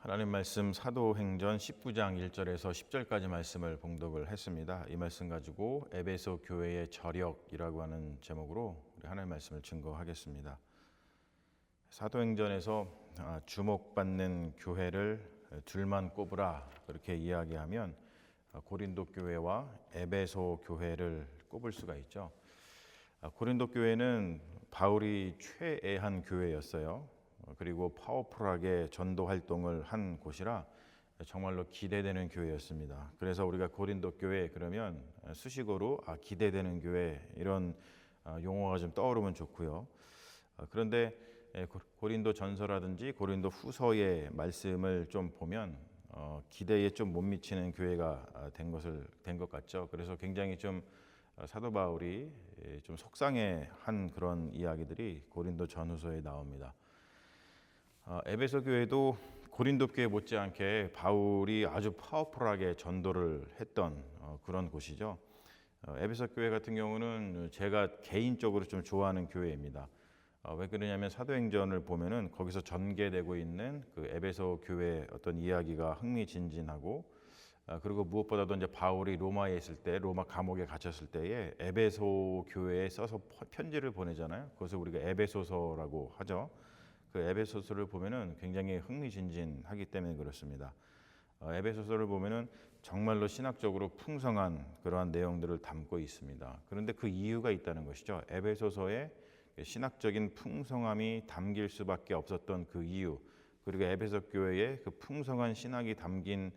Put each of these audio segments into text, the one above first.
하나님 말씀 사도행전 19장 1절에서 10절까지 말씀을 봉독을 했습니다. 이 말씀 가지고 에베소 교회의 저력이라고 하는 제목으로 우리 하나님 말씀을 증거하겠습니다. 사도행전에서 주목받는 교회를 둘만 꼽으라 그렇게 이야기하면 고린도 교회와 에베소 교회를 꼽을 수가 있죠. 고린도 교회는 바울이 최애한 교회였어요. 그리고 파워풀하게 전도 활동을 한 곳이라 정말로 기대되는 교회였습니다. 그래서 우리가 고린도 교회 그러면 수식어로 기대되는 교회 이런 용어가 좀 떠오르면 좋고요. 그런데 고린도 전서라든지 고린도 후서의 말씀을 좀 보면 기대에 좀 못 미치는 교회가 된 것 같죠. 그래서 굉장히 좀 사도 바울이 좀 속상해한 그런 이야기들이 고린도 전후서에 나옵니다. 에베소 교회도 고린도 교회 못지않게 바울이 아주 파워풀하게 전도를 했던 그런 곳이죠. 에베소 교회 같은 경우는 제가 개인적으로 좀 좋아하는 교회입니다. 왜 그러냐면 사도행전을 보면은 거기서 전개되고 있는 그 에베소 교회 어떤 이야기가 흥미진진하고, 그리고 무엇보다도 이제 바울이 로마에 있을 때, 로마 감옥에 갇혔을 때에 에베소 교회에 써서 편지를 보내잖아요. 그것을 우리가 에베소서라고 하죠. 그 에베소서를 보면은 굉장히 흥미진진하기 때문에 그렇습니다. 에베소서를 보면은 정말로 신학적으로 풍성한 그러한 내용들을 담고 있습니다. 그런데 그 이유가 있다는 것이죠. 에베소서에 신학적인 풍성함이 담길 수밖에 없었던 그 이유, 그리고 에베소 교회에 그 풍성한 신학이 담긴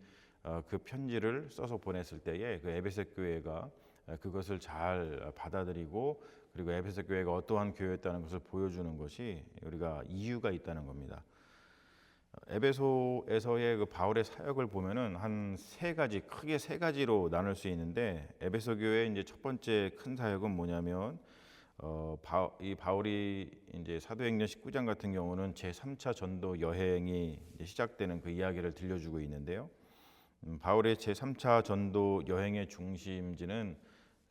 그 편지를 써서 보냈을 때에 그 에베소 교회가 그것을 잘 받아들이고, 그리고 에베소 교회가 어떠한 교회였다는 것을 보여주는 것이 우리가 이유가 있다는 겁니다. 에베소에서의 그 바울의 사역을 보면은 한 세 가지, 크게 세 가지로 나눌 수 있는데, 에베소 교회의 이제 첫 번째 큰 사역은 뭐냐면 이 바울이 이제 사도행전 19장 같은 경우는 제 3차 전도 여행이 이제 시작되는 그 이야기를 들려주고 있는데요. 바울의 제 3차 전도 여행의 중심지는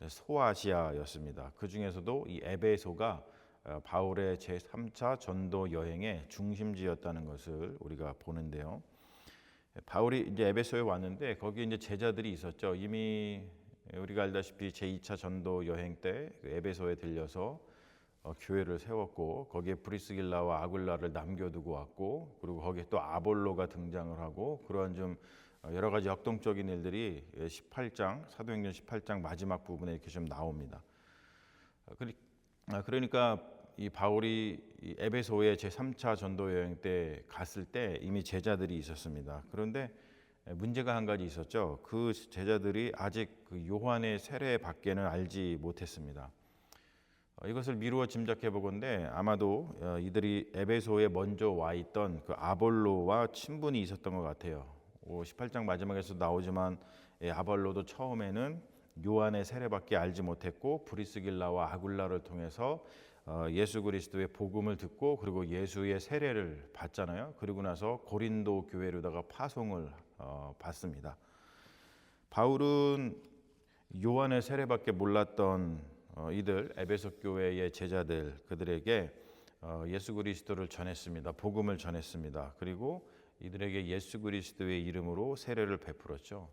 소아시아였습니다. 그 중에서도 이 에베소가 바울의 제 3차 전도 여행의 중심지였다는 것을 우리가 보는데요. 바울이 이제 에베소에 왔는데 거기에 이제 제자들이 있었죠. 이미 우리가 알다시피 제 2차 전도 여행 때 에베소에 들려서 교회를 세웠고, 거기에 브리스길라와 아굴라를 남겨두고 왔고, 그리고 거기에 또 아볼로가 등장을 하고, 그러한 좀 여러 가지 역동적인 일들이 18장 사도행전 18장 마지막 부분에 이렇게 좀 나옵니다. 그러니까 이 바울이 이 에베소에 제 3차 전도 여행 때 갔을 때 이미 제자들이 있었습니다. 그런데 문제가 한 가지 있었죠. 그 제자들이 아직 그 요한의 세례밖에는 알지 못했습니다. 이것을 미루어 짐작해 보건대 아마도 이들이 에베소에 먼저 와 있던 그 아볼로와 친분이 있었던 것 같아요. 18장 마지막에서 나오지만 아볼로도 처음에는 요한의 세례밖에 알지 못했고, 브리스길라와 아굴라를 통해서 예수 그리스도의 복음을 듣고, 그리고 예수의 세례를 받잖아요. 그리고 나서 고린도 교회로다가 파송을 받습니다. 바울은 요한의 세례밖에 몰랐던 이들 에베소 교회의 제자들, 그들에게 예수 그리스도를 전했습니다. 복음을 전했습니다. 그리고 이들에게 예수 그리스도의 이름으로 세례를 베풀었죠.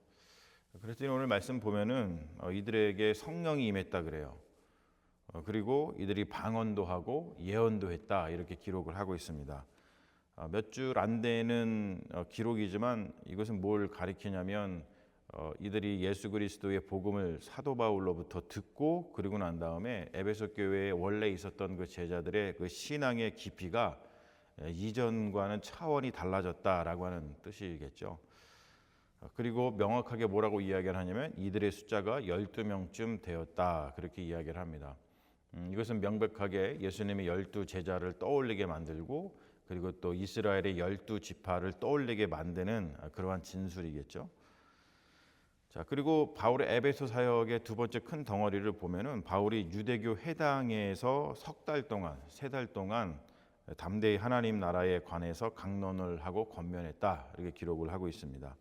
그랬더니 오늘 말씀 보면은 이들에게 성령이 임했다 그래요. 그리고 이들이 방언도 하고 예언도 했다 이렇게 기록을 하고 있습니다. 몇 줄 안 되는 기록이지만 이것은 뭘 가리키냐면 이들이 예수 그리스도의 복음을 사도 바울로부터 듣고, 그리고 난 다음에 에베소 교회에 원래 있었던 그 제자들의 그 신앙의 깊이가 이전과는 차원이 달라졌다라고 하는 뜻이겠죠. 그리고 명확하게 뭐라고 이야기를 하냐면 이들의 숫자가 12명쯤 되었다 그렇게 이야기를 합니다. 이것은 명백하게 예수님의 12제자를 떠올리게 만들고, 그리고 또 이스라엘의 12지파를 떠올리게 만드는 그러한 진술이겠죠. 자, 그리고 바울의 에베소 사역의 두 번째 큰 덩어리를 보면은 바울이 유대교 회당에서 석 달 동안, 세 달 동안 담대히 하나님 나라에 관해서 강론을 하고 권면했다 이렇게 기록을 하고 있습니다.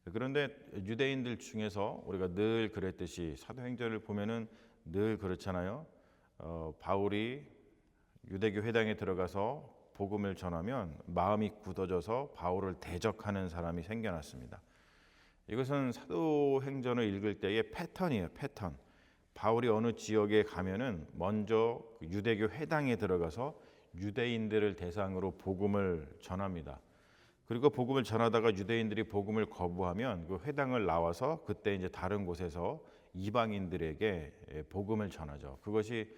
그런데 유대인들 중에서 우리가 늘 그랬듯이 사도행전을 보면은 늘 그렇잖아요. 바울이 유대교 회당에 들어가서 복음을 전하면 마음이 굳어져서 바울을 대적하는 사람이 생겨났습니다. 이것은 사도행전을 읽을 때의 패턴이에요. 패턴. 바울이 어느 지역에 가면은 먼저 유대교 회당에 들어가서 유대인들을 대상으로 복음을 전합니다. 그리고 복음을 전하다가 유대인들이 복음을 거부하면 그 회당을 나와서 그때 이제 다른 곳에서 이방인들에게 복음을 전하죠. 그것이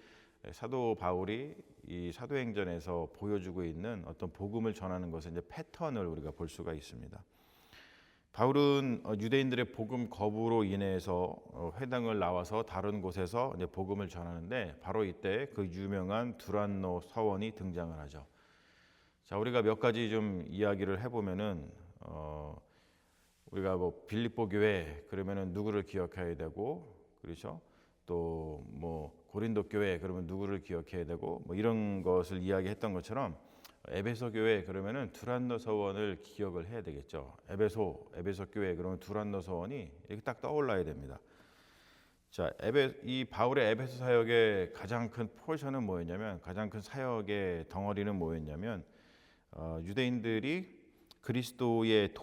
사도 바울이 이 사도행전에서 보여주고 있는 어떤 복음을 전하는 것의 이제 패턴을 우리가 볼 수가 있습니다. 바울은 유대인들의 복음 거부로 인해서 회당을 나와서 다른 곳에서 이제 복음을 전하는데 바로 이때 그 유명한 두란노 서원이 등장을 하죠. 자, 우리가 몇 가지 좀 이야기를 해보면은 우리가 뭐 빌립보 교회 그러면은 누구를 기억해야 되고, 그렇죠? 또 뭐 고린도 교회 그러면 누구를 기억해야 되고, 뭐 이런 것을 이야기했던 것처럼 에베소 교회 그러면은 두란노 서원을 기억을 해야 되겠죠. 에베소 교회 그러면 두란노 서원이 이렇게 딱 떠올라야 됩니다. 자, 이 바울의 에베소 사역의 가장 큰 포션은 뭐였냐면, 가장 큰 사역의 덩어리는 뭐였냐면, 유대인들이 그리스도의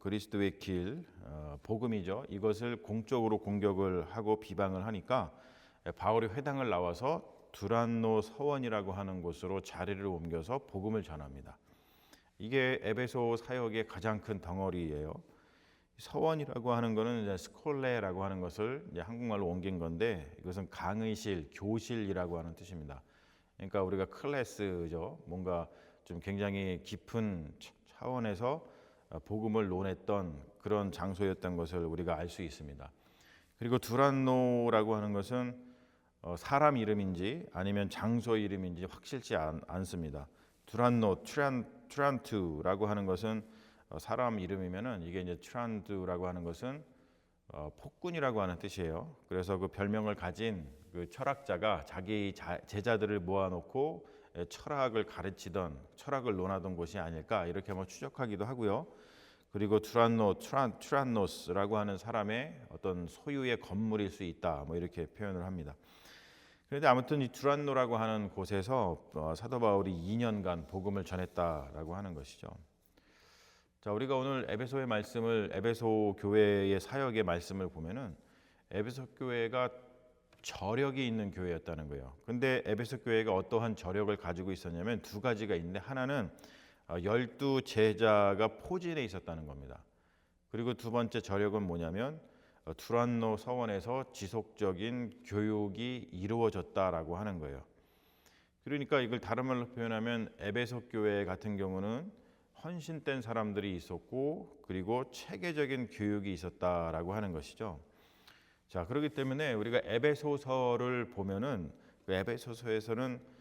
그리스도의 길, 복음이죠. 이것을 공적으로 공격을 하고 비방을 하니까 바울이 회당을 나와서 두란노 서원이라고 하는 곳으로 자리를 옮겨서 복음을 전합니다. 이게 에베소 사역의 가장 큰 덩어리예요. 서원이라고 하는 것은 이제 스콜레라고 하는 것을 이제 한국말로 옮긴 건데, 이것은 강의실, 교실이라고 하는 뜻입니다. 그러니까 우리가 클래스죠. 뭔가 좀 굉장히 깊은 차원에서 복음을 논했던 그런 장소였던 것을 우리가 알 수 있습니다. 그리고 두란노라고 하는 것은 사람 이름인지 아니면 장소 이름인지 확실치 않습니다. 두란노, 트란투라고 하는 것은 사람 이름이면은 이게 이제 트란두라고 하는 것은 폭군이라고 하는 뜻이에요. 그래서 그 별명을 가진 그 철학자가 자기 제자들을 모아놓고 철학을 가르치던, 철학을 논하던 곳이 아닐까 이렇게 한번 추적하기도 하고요. 그리고 트란노스라고 하는 사람의 어떤 소유의 건물일 수 있다, 뭐 이렇게 표현을 합니다. 그런데 아무튼 이 두란노라고 하는 곳에서 사도 바울이 2년간 복음을 전했다라고 하는 것이죠. 자, 우리가 오늘 에베소의 말씀을, 에베소 교회의 사역의 말씀을 보면은 에베소 교회가 저력이 있는 교회였다는 거예요. 근데 에베소 교회가 어떠한 저력을 가지고 있었냐면 두 가지가 있는데, 하나는 12 제자가 포진해 있었다는 겁니다. 그리고 두 번째 저력은 뭐냐면 두란노 서원에서 지속적인 교육이 이루어졌다라고 하는 거예요. 그러니까 이걸 다른 말로 표현하면 에베소 교회 같은 경우는 헌신된 사람들이 있었고, 그리고 체계적인 교육이 있었다라고 하는 것이죠. 자, 그렇기 때문에 우리가 에베소서를 보면은 그 에베소서에서는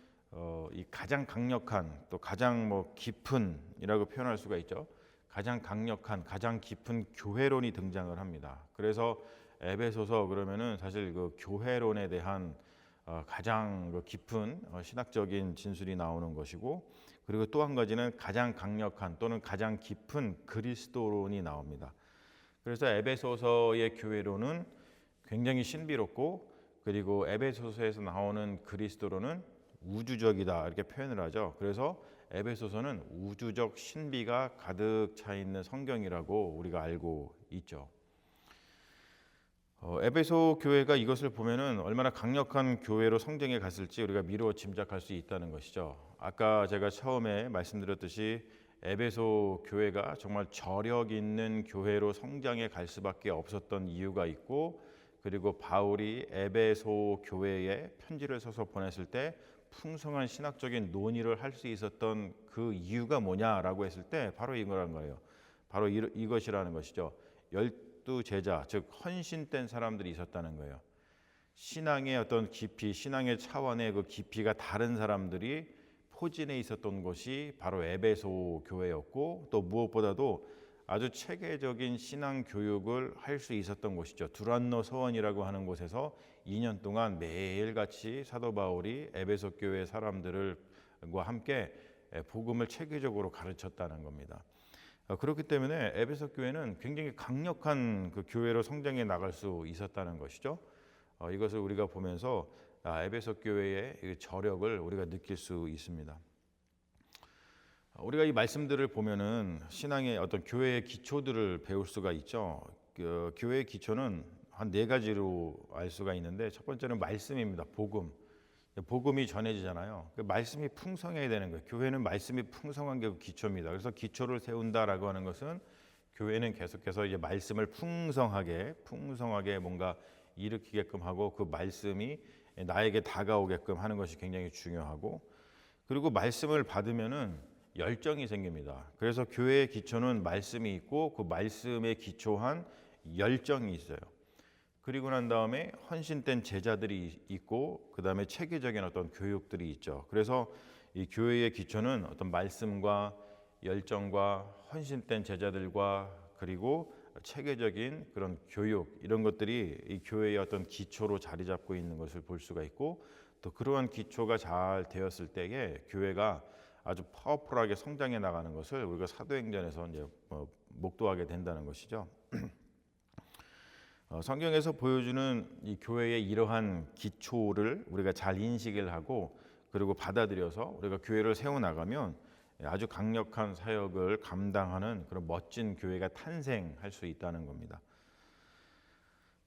이 가장 강력한, 또 가장 뭐 깊은이라고 표현할 수가 있죠. 가장 강력한, 가장 깊은 교회론이 등장을 합니다. 그래서 에베소서 그러면은 사실 그 교회론에 대한 가장 깊은 신학적인 진술이 나오는 것이고, 그리고 또 한 가지는 가장 강력한 또는 가장 깊은 그리스도론이 나옵니다. 그래서 에베소서의 교회론은 굉장히 신비롭고, 그리고 에베소서에서 나오는 그리스도론은 우주적이다 이렇게 표현을 하죠. 그래서 에베소서는 우주적 신비가 가득 차 있는 성경이라고 우리가 알고 있죠. 에베소 교회가 이것을 보면은 얼마나 강력한 교회로 성장해 갔을지 우리가 미루어 짐작할 수 있다는 것이죠. 아까 제가 처음에 말씀드렸듯이 에베소 교회가 정말 저력 있는 교회로 성장해 갈 수밖에 없었던 이유가 있고, 그리고 바울이 에베소 교회에 편지를 써서 보냈을 때 풍성한 신학적인 논의를 할 수 있었던 그 이유가 뭐냐라고 했을 때 바로 이거란 거예요. 바로 이것이라는 것이죠. 12 제자, 즉 헌신된 사람들이 있었다는 거예요. 신앙의 어떤 깊이, 신앙의 차원의 그 깊이가 다른 사람들이 포진해 있었던 곳이 바로 에베소 교회였고, 또 무엇보다도 아주 체계적인 신앙 교육을 할 수 있었던 곳이죠. 두란노 서원이라고 하는 곳에서 2년 동안 매일같이 사도 바울이 에베소 교회 사람들과 함께 복음을 체계적으로 가르쳤다는 겁니다. 그렇기 때문에 에베소 교회는 굉장히 강력한 그 교회로 성장해 나갈 수 있었다는 것이죠. 이것을 우리가 보면서 에베소 교회의 저력을 우리가 느낄 수 있습니다. 우리가 이 말씀들을 보면은 신앙의 어떤 교회의 기초들을 배울 수가 있죠. 교회의 기초는 한 네 가지로 알 수가 있는데, 첫 번째는 말씀입니다. 복음. 복음이 전해지잖아요. 그 말씀이 풍성해야 되는 거예요. 교회는 말씀이 풍성한 게 기초입니다. 그래서 기초를 세운다라고 하는 것은 교회는 계속해서 이제 말씀을 풍성하게 뭔가 일으키게끔 하고, 그 말씀이 나에게 다가오게끔 하는 것이 굉장히 중요하고, 그리고 말씀을 받으면은 열정이 생깁니다. 그래서 교회의 기초는 말씀이 있고, 그 말씀에 기초한 열정이 있어요. 그리고 난 다음에 헌신된 제자들이 있고, 그 다음에 체계적인 어떤 교육들이 있죠. 그래서 이 교회의 기초는 어떤 말씀과 열정과 헌신된 제자들과, 그리고 체계적인 그런 교육, 이런 것들이 이 교회의 어떤 기초로 자리 잡고 있는 것을 볼 수가 있고, 또 그러한 기초가 잘 되었을 때에 교회가 아주 파워풀하게 성장해 나가는 것을 우리가 사도행전에서 이제 목도하게 된다는 것이죠. 성경에서 보여주는 이 교회의 이러한 기초를 우리가 잘 인식을 하고, 그리고 받아들여서 우리가 교회를 세워 나가면 아주 강력한 사역을 감당하는 그런 멋진 교회가 탄생할 수 있다는 겁니다.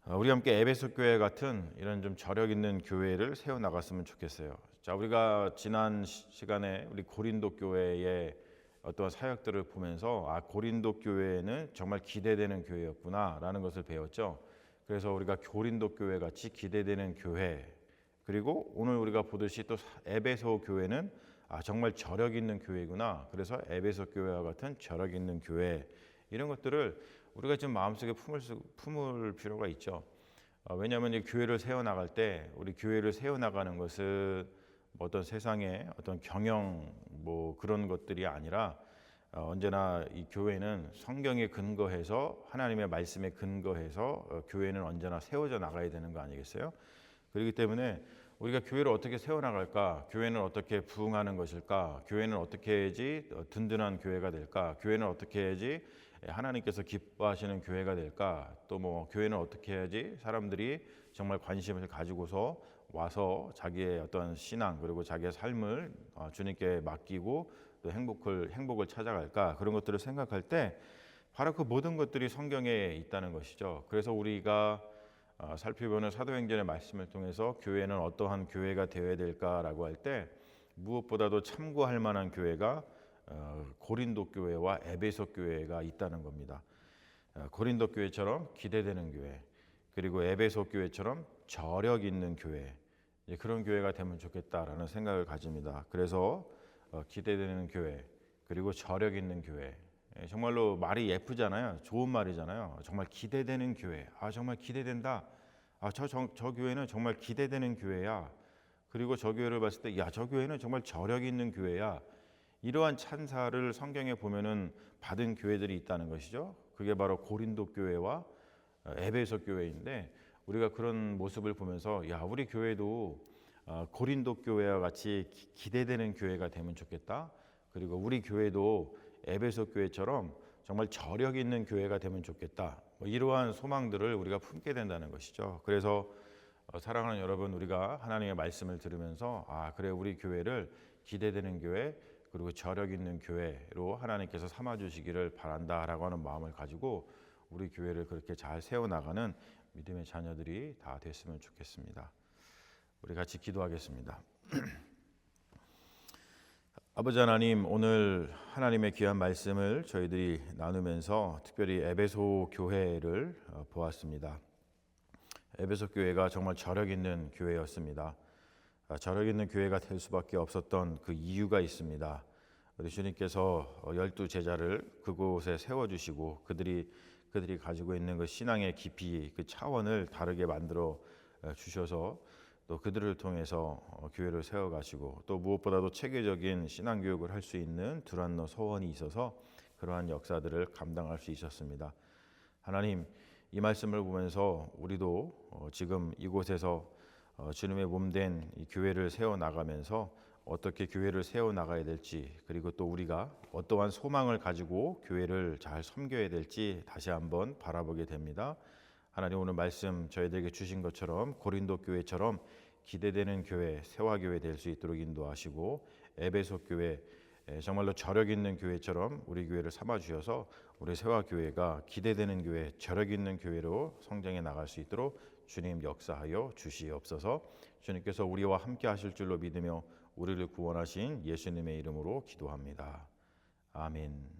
우리 함께 에베소 교회 같은 이런 좀 저력 있는 교회를 세워 나갔으면 좋겠어요. 자, 우리가 지난 시간에 우리 고린도 교회의 어떤 사역들을 보면서 고린도 교회는 정말 기대되는 교회였구나라는 것을 배웠죠. 그래서 우리가 고린도 교회 같이 기대되는 교회, 그리고 오늘 우리가 보듯이 또 에베소 교회는 정말 저력 있는 교회구나. 그래서 에베소 교회와 같은 저력 있는 교회, 이런 것들을 우리가 좀 마음속에 품을 필요가 있죠. 왜냐하면 이 교회를 세워 나갈 때, 우리 교회를 세워 나가는 것은 어떤 세상의 어떤 경영 그런 것들이 아니라 언제나 이 교회는 성경에 근거해서, 하나님의 말씀에 근거해서 교회는 언제나 세워져 나가야 되는 거 아니겠어요? 그렇기 때문에 우리가 교회를 어떻게 세워나갈까? 교회는 어떻게 부흥하는 것일까? 교회는 어떻게 해야지 든든한 교회가 될까? 교회는 어떻게 해야지 하나님께서 기뻐하시는 교회가 될까? 또 교회는 어떻게 해야지 사람들이 정말 관심을 가지고서 와서 자기의 어떤 신앙, 그리고 자기의 삶을 주님께 맡기고 또 행복을 찾아갈까? 그런 것들을 생각할 때 바로 그 모든 것들이 성경에 있다는 것이죠. 그래서 우리가 살펴보는 사도행전의 말씀을 통해서 교회는 어떠한 교회가 되어야 될까라고 할 때, 무엇보다도 참고할 만한 교회가 고린도 교회와 에베소 교회가 있다는 겁니다. 고린도 교회처럼 기대되는 교회, 그리고 에베소 교회처럼 저력 있는 교회, 그런 교회가 되면 좋겠다라는 생각을 가집니다. 그래서 기대되는 교회, 그리고 저력 있는 교회, 정말로 말이 예쁘잖아요. 좋은 말이잖아요. 정말 기대되는 교회. 정말 기대된다. 저 교회는 정말 기대되는 교회야. 그리고 저 교회를 봤을 때, 저 교회는 정말 저력 있는 교회야. 이러한 찬사를 성경에 보면은 받은 교회들이 있다는 것이죠. 그게 바로 고린도 교회와 에베소 교회인데, 우리가 그런 모습을 보면서 우리 교회도 고린도 교회와 같이 기대되는 교회가 되면 좋겠다. 그리고 우리 교회도 에베소 교회처럼 정말 저력 있는 교회가 되면 좋겠다. 이러한 소망들을 우리가 품게 된다는 것이죠. 그래서 사랑하는 여러분, 우리가 하나님의 말씀을 들으면서 그래, 우리 교회를 기대되는 교회, 그리고 저력 있는 교회로 하나님께서 삼아주시기를 바란다라고 하는 마음을 가지고 우리 교회를 그렇게 잘 세워나가는 믿음의 자녀들이 다 됐으면 좋겠습니다. 우리 같이 기도하겠습니다. 아버지 하나님, 오늘 하나님의 귀한 말씀을 저희들이 나누면서 특별히 에베소 교회를 보았습니다. 에베소 교회가 정말 저력 있는 교회였습니다. 저력 있는 교회가 될 수밖에 없었던 그 이유가 있습니다. 우리 주님께서 12 제자를 그곳에 세워주시고 그들이 가지고 있는 그 신앙의 깊이, 그 차원을 다르게 만들어 주셔서 또 그들을 통해서 교회를 세워가시고, 또 무엇보다도 체계적인 신앙교육을 할 수 있는 두란노 서원이 있어서 그러한 역사들을 감당할 수 있었습니다. 하나님, 이 말씀을 보면서 우리도 지금 이곳에서 주님의 몸된 이 교회를 세워나가면서 어떻게 교회를 세워나가야 될지, 그리고 또 우리가 어떠한 소망을 가지고 교회를 잘 섬겨야 될지 다시 한번 바라보게 됩니다. 하나님, 오늘 말씀 저희들에게 주신 것처럼 고린도 교회처럼 기대되는 교회, 세화교회 될 수 있도록 인도하시고, 에베소 교회 정말로 저력 있는 교회처럼 우리 교회를 삼아 주셔서 우리 세화교회가 기대되는 교회, 저력 있는 교회로 성장해 나갈 수 있도록 주님 역사하여 주시옵소서. 주님께서 우리와 함께 하실 줄로 믿으며 우리를 구원하신 예수님의 이름으로 기도합니다. 아멘.